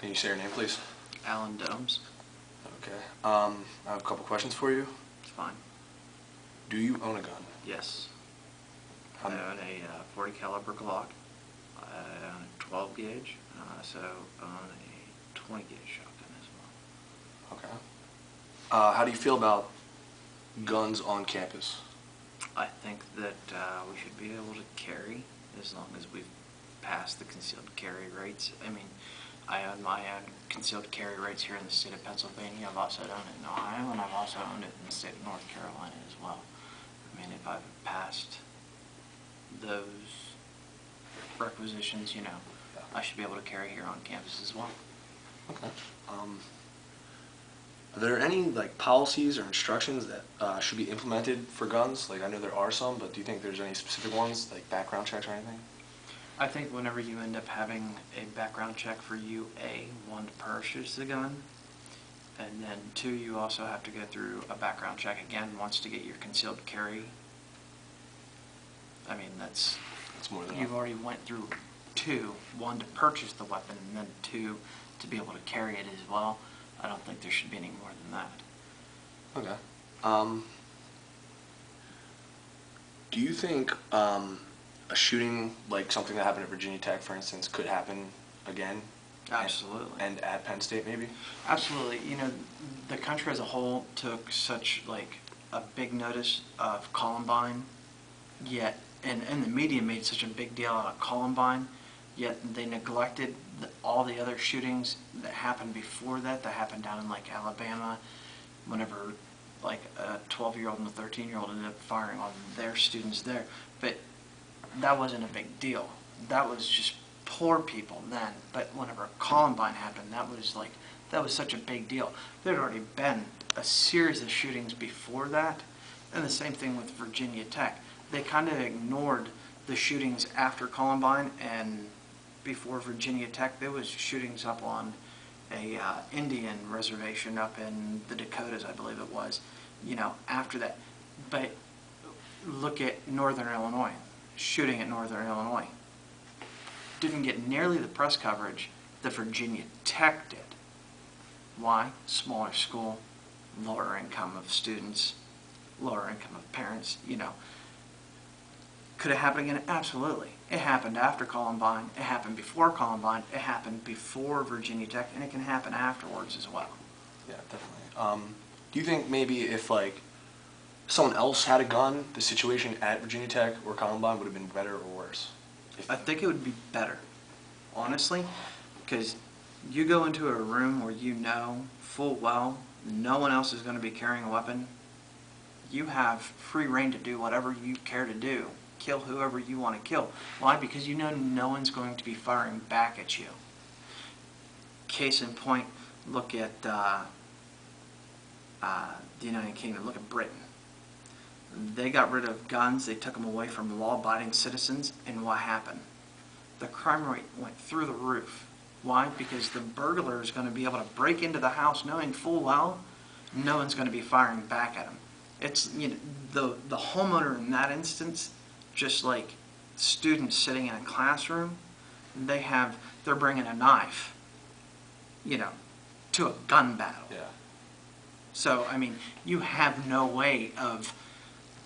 Can you say your name, please? Alan Domes. Okay. I have a couple questions for you. It's fine. Do you own a gun? Yes. I own a 40 caliber Glock. I own a 12 gauge. I also own a 20 gauge shotgun as well. Okay. How do you feel about guns on campus? I think that we should be able to carry as long as we've passed the concealed carry rates. I mean, I own my own concealed carry rates here in the state of Pennsylvania. I've also owned it in Ohio, and I've also owned it in the state of North Carolina as well. I mean, if I've passed those requisitions, you know, I should be able to carry here on campus as well. Okay. Are there any like policies or instructions that should be implemented for guns? Like I know there are some, but do you think there's any specific ones, like background checks or anything? I think whenever you end up having a background check for you, one, to purchase the gun, and then two, you also have to go through a background check again once to get your concealed carry. I mean, that's more than you've enough. already went through two, one to purchase the weapon, and then two to be able to carry it as well. I don't think there should be any more than that. Okay. Do you think a shooting like something that happened at Virginia Tech, for instance, could happen again? Absolutely. And at Penn State, maybe? Absolutely. You know, the country as a whole took such like a big notice of Columbine, yet, and the media made such a big deal out of Columbine, yet they neglected all the other shootings that happened before that happened down in like Alabama, whenever like a 12-year-old and a 13-year-old ended up firing on their students there. But that wasn't a big deal. That was just poor people then. But whenever Columbine happened, that was such a big deal. There had already been a series of shootings before that, and the same thing with Virginia Tech. They kind of ignored the shootings after Columbine, and before Virginia Tech, there was shootings up on a Indian reservation up in the Dakotas, I believe it was, you know, after that. But look at Northern Illinois, shooting at Northern Illinois. Didn't get nearly the press coverage that Virginia Tech did. Why? Smaller school, lower income of students, lower income of parents, you know. Could it happen again? Absolutely. It happened after Columbine, it happened before Columbine, it happened before Virginia Tech, and it can happen afterwards as well. Yeah, definitely. Do you think maybe if like someone else had a gun, the situation at Virginia Tech or Columbine would have been better or worse? I think it would be better, honestly, because you go into a room where you know full well no one else is going to be carrying a weapon. You have free reign to do whatever you care to do. Kill whoever you want to kill. Why? Because you know no one's going to be firing back at you. Case in point, look at the United Kingdom. Look at Britain. They got rid of guns. They took them away from law-abiding citizens, and what happened? The crime rate went through the roof. Why? Because the burglar is going to be able to break into the house knowing full well no one's going to be firing back at him. It's, you know, the homeowner in that instance, just like students sitting in a classroom, they're bringing a knife, you know, to a gun battle. Yeah. So, I mean, you have no way of,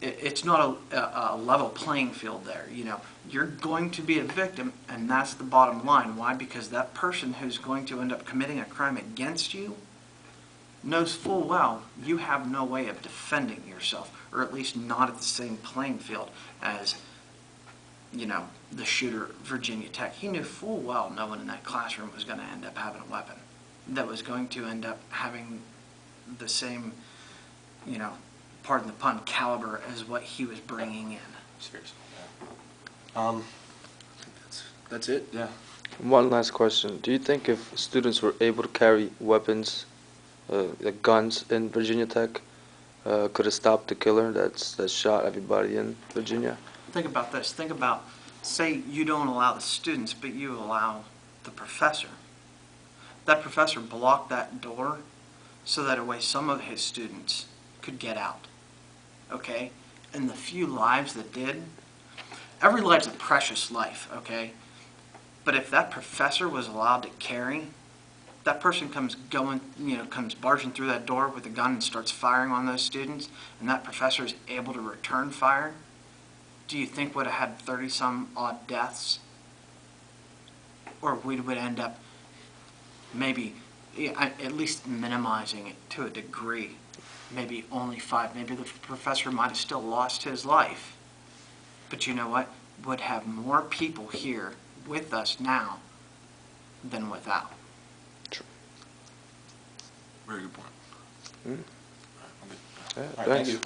it's not a level playing field there, you know. You're going to be a victim, and that's the bottom line. Why? Because that person who's going to end up committing a crime against you knows full well you have no way of defending yourself, or at least not at the same playing field as, you know, the shooter at Virginia Tech. He knew full well no one in that classroom was going to end up having a weapon that was going to end up having the same, you know, pardon the pun, caliber as what he was bringing in. Seriously. Yeah. That's it. Yeah. One last question. Do you think if students were able to carry weapons, like guns in Virginia Tech, could have stopped the killer that shot everybody in Virginia? Think about this. Think about, say you don't allow the students, but you allow the professor. That professor blocked that door so that way some of his students could get out. Okay? And the few lives that did, every life's a precious life, okay? But if that professor was allowed to carry, that person comes barging through that door with a gun and starts firing on those students, and that professor is able to return fire, do you think would have had 30-some odd deaths? Or we would end up maybe at least minimizing it to a degree. Maybe only 5. Maybe the professor might have still lost his life. But you know what? Would have more people here with us now than without. True. Very good point. Mm. All right, I'm good. Yeah, All right, thank thanks. you.